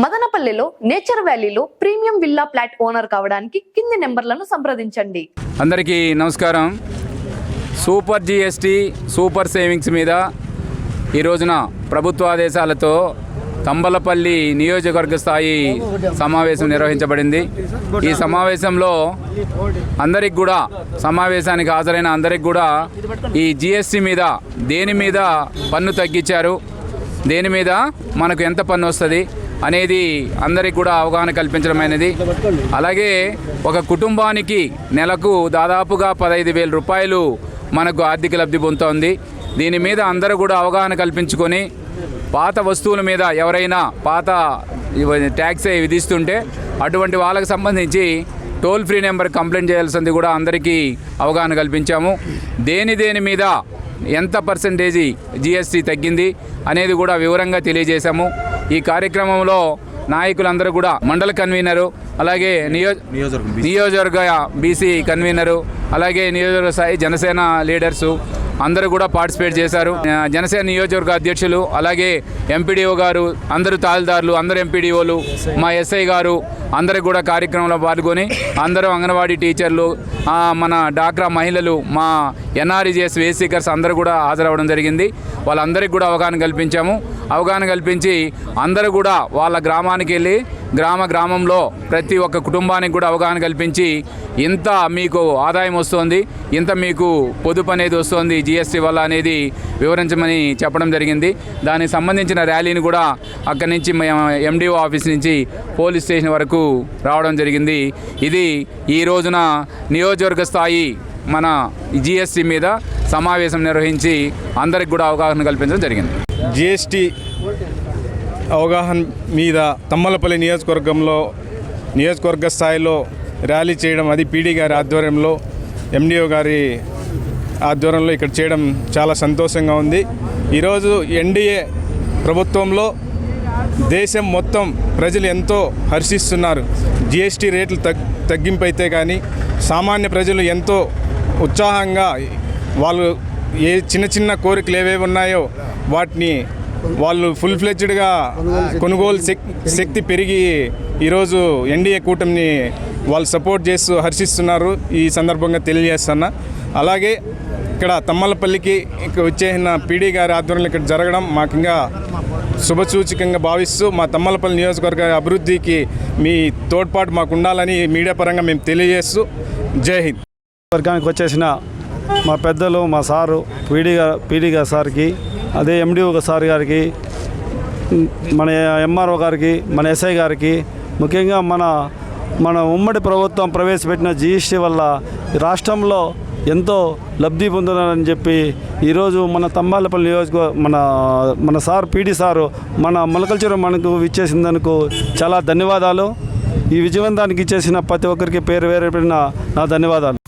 మదనపల్లిలో నేచర్ వ్యాలీలో premium villa flat owner కావడానికి కింది నెంబర్లను సంప్రదించండి. అందరికీ నమస్కారం. సూపర్ జిఎస్టీ సూపర్ సేవింగ్స్ మీద ఈ రోజున ప్రభుత్వ ఆదేశాలతో తంబలపల్లి నియోజకవర్గ స్థాయి సమావేశం నిర్వహించబడింది. ఈ సమావేశంలో అందరికి కూడా సమావేశానికి హాజరైన అందరికి కూడా ఈ జిఎస్టీ మీద దేని మీద పన్ను తగ్గించారు, దేని మీద మనకు ఎంత పన్ను వస్తుంది అనేది అందరికి కూడా అవగాహన కల్పించడమైనది. అలాగే ఒక కుటుంబానికి నెలకు దాదాపుగా 15,000 రూపాయలు మనకు ఆర్థిక లబ్ధి పొందుతోంది. దీని మీద అందరూ కూడా అవగాహన కల్పించుకొని పాత వస్తువుల మీద ఎవరైనా పాత ట్యాక్స్ విధిస్తుంటే అటువంటి వాళ్ళకి సంబంధించి టోల్ ఫ్రీ నెంబర్ కంప్లైంట్ చేయాల్సింది కూడా అందరికీ అవగాహన కల్పించాము. దేని మీద ఎంత పర్సెంటేజీ జిఎస్టీ తగ్గింది అనేది కూడా వివరంగా తెలియజేశాము. ఈ కార్యక్రమంలో నాయకులందరూ కూడా మండల కన్వీనరు, అలాగే నియోజకవర్గ బీసీ కన్వీనరు, అలాగే నియోజకవర్గ స్థాయి జనసేన లీడర్సు అందరూ కూడా పార్టిసిపేట్ చేశారు. జనసేన నియోజకవర్గ అధ్యక్షులు, అలాగే ఎంపీడీఓ గారు, అందరూ తాల్దారులు, అందరూ ఎంపీడీఓలు, మా ఎస్ఐ గారు అందరూ కూడా కార్యక్రమంలో పాల్గొని అందరూ అంగన్వాడీ టీచర్లు, మన డాక్రా మహిళలు, మా ఎన్ఆర్ఈజీఎస్ వేసీకర్స్ అందరూ కూడా హాజరవ్వడం జరిగింది. వాళ్ళందరికీ కూడా అవగాహన కల్పించాము. అవగాహన కల్పించి అందరూ కూడా వాళ్ళ గ్రామానికి వెళ్ళి గ్రామంలో ప్రతి ఒక్క కుటుంబానికి కూడా అవగాహన కల్పించి ఇంత మీకు ఆదాయం వస్తుంది, ఇంత మీకు పొదుపు అనేది వస్తుంది జిఎస్టీ వల్ల అనేది వివరించమని చెప్పడం జరిగింది. దానికి సంబంధించిన ర్యాలీని కూడా అక్కడి నుంచి ఎండిఓ ఆఫీస్ నుంచి పోలీస్ స్టేషన్ వరకు రావడం జరిగింది. ఇది ఈ రోజున నియోజకవర్గ స్థాయి మన జిఎస్టీ మీద సమావేశం నిర్వహించి అందరికి కూడా అవగాహన కల్పించడం జరిగింది. జిఎస్టీ అవగాహన మీద తమ్మలపల్లి నియోజకవర్గ స్థాయిలో ర్యాలీ చేయడం, అది పీడీ గారి ఆధ్వర్యంలో, ఎండిఓ గారి ఆధ్వర్యంలో ఇక్కడ చేయడం చాలా సంతోషంగా ఉంది. ఈరోజు ఎన్డీఏ ప్రభుత్వంలో దేశం మొత్తం ప్రజలు ఎంతో హర్షిస్తున్నారు. జిఎస్టీ రేట్లు తగ్గింపు అయితే కానీ సామాన్య ప్రజలు ఎంతో ఉత్సాహంగా వాళ్ళు ఏ చిన్న కోరికలు ఏవేవి ఉన్నాయో వాటిని వాళ్ళు ఫుల్ ఫ్లెడ్జ్డ్గా కొనుగోలు శక్తి పెరిగి ఈరోజు ఎన్డీఏ కూటమిని వాళ్ళు సపోర్ట్ చేస్తూ హర్షిస్తున్నారు. ఈ సందర్భంగా తెలియజేస్తున్నా. అలాగే ఇక్కడ తమ్మలపల్లికి వచ్చేసిన పీడీ గారి ఆధ్వర్యంలో ఇక్కడ జరగడం మాకు ఇంకా శుభసూచకంగా భావిస్తూ మా తమ్మలపల్లి నియోజకవర్గ అభివృద్ధికి మీ తోడ్పాటు మాకు ఉండాలని మీడియా పరంగా మేము తెలియజేస్తూ జై హింద్. వర్గానికి వచ్చేసిన మా పెద్దలు, మా సారు పీడీ గారి సార్కి, అదే ఎండిఓ సార్ గారికి, మన ఎంఆర్ఓ గారికి, మన ఎస్ఐ గారికి, ముఖ్యంగా మన ఉమ్మడి ప్రభుత్వం ప్రవేశపెట్టిన జిఎస్టీ వల్ల రాష్ట్రంలో ఎంతో లబ్ధి పొందుతున్నారని చెప్పి ఈరోజు మన తంబాలపల్లి మన సార్ పీడీ సారు మన మొలకల్చెరు మనకు ఇచ్చేసినందుకు చాలా ధన్యవాదాలు. ఈ విజయవంతానికి ఇచ్చేసిన ప్రతి ఒక్కరికి పేరు నా ధన్యవాదాలు.